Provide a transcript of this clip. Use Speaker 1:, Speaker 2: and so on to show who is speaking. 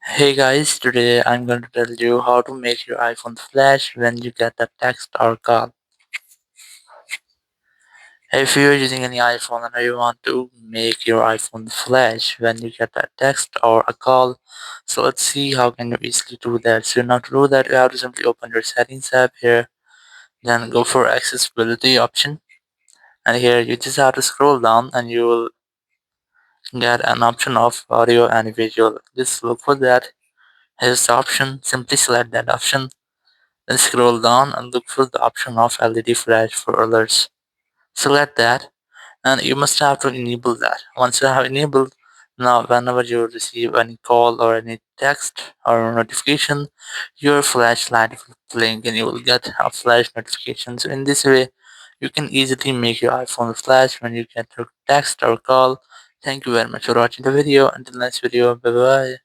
Speaker 1: Hey guys, today I'm going to tell you how to make your iPhone flash when you get a text or call. If you're using any iPhone and you want to make your iPhone flash when you get a text or a call, so let's see how can you easily do that. So now to do that, you have to simply open your settings app here, then go for accessibility option, and here you just have to scroll down and you will get an option of audio and visual. Just look for that. Here's the option. Simply select that option. Then scroll down and look for the option of LED flash for alerts. Select that and you must have to enable that. Once you have enabled, now whenever you receive any call or any text or notification, your flashlight will blink and you will get a flash notification. So in this way, you can easily make your iPhone flash when you get a text or call. Thank you very much for watching the video. Until next video, bye bye.